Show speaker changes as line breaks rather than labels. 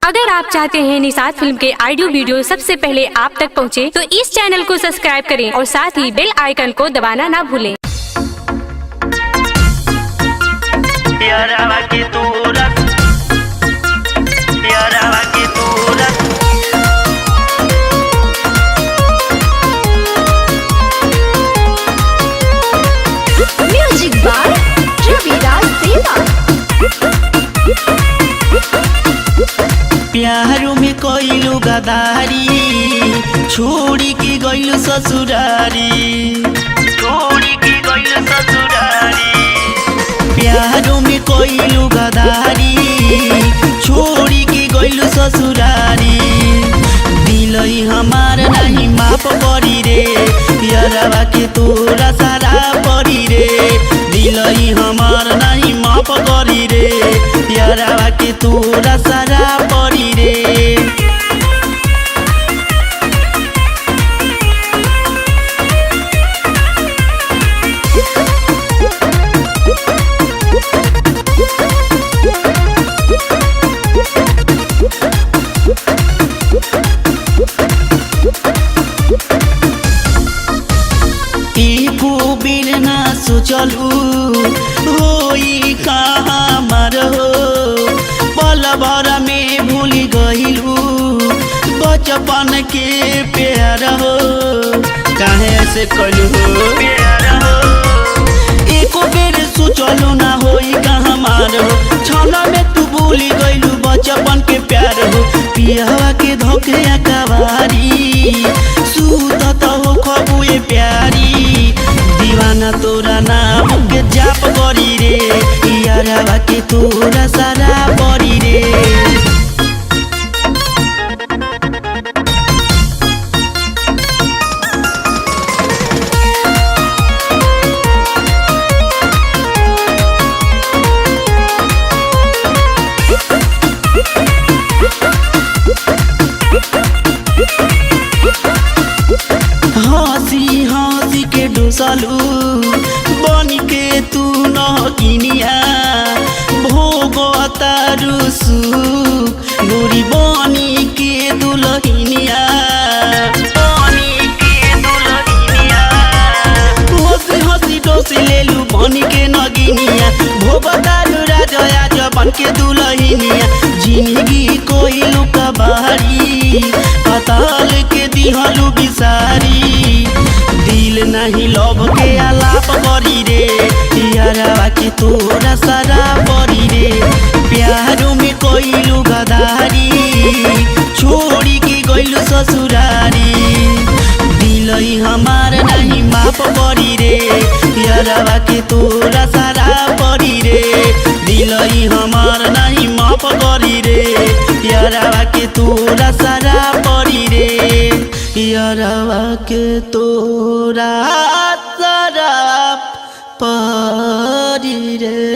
अगर आप चाहते हैं निषाद फिल्म के ऑडियो वीडियो सबसे पहले आप तक पहुंचे, तो इस चैनल को सब्सक्राइब करें और साथ ही बेल आइकन को दबाना ना भूलें।
म्यूजिक बाय रविराज देवा।
प्यारो में कोइलू गदारी छोड़ी की गइलू ससुरारी, छोड़ी की गइलू ससुरारी। प्यारो में कोइलू गदारी छोड़ी की गइलू ससुरारी। दिलई हमार नहीं माफ करी रे, यारवा के तोरा सारा परी रे। दिलई हमार नहीं माफ करी रे, यारवा के तोरा सारा परी रे। एको बेर ना सोचलू होई कहाँ मारो, पल भर में भूल गइलू बचपन के प्यार हो। काहे ऐसे कलू हो प्यार हो, एको बेर सोचलू ना होई कहाँ मारो, छल में तू भूल गइलू बचपन के प्यार हो। पियावा के धोखे कवारी सूतत हो खबुए प्यारी। दीवाना तोरा नाम के जाप करी रे, यारवा के तोरा सारा परी रे। हंसी हंसी के डुसलू बन के तू नगिनिया, भोग तारू सुख गोरी बनी के दुलहिनिया, बनी के दुलहिनिया। हंसी हंसी डोसी लेलू बन के नगिनिया, भोग तारू राजा जबन के दुलहिनिया। जिंदगी कोइलू कबारी पताल के दिहलू बिसारी। दिल नहीं लब के आलाप करी रे, यारवा के तोरा सारा परी रे। प्यारो में कोइलू गदारी छोड़ी के गइलू ससुरारी। दिलई हमार नहीं माफ करी रे, यारवा के तोरा सारा परी रे। दिलई हमार नहीं माफ करी रे, यारवा के तोरा सारा परी रे। यारवा के तोरा सारा परी रे।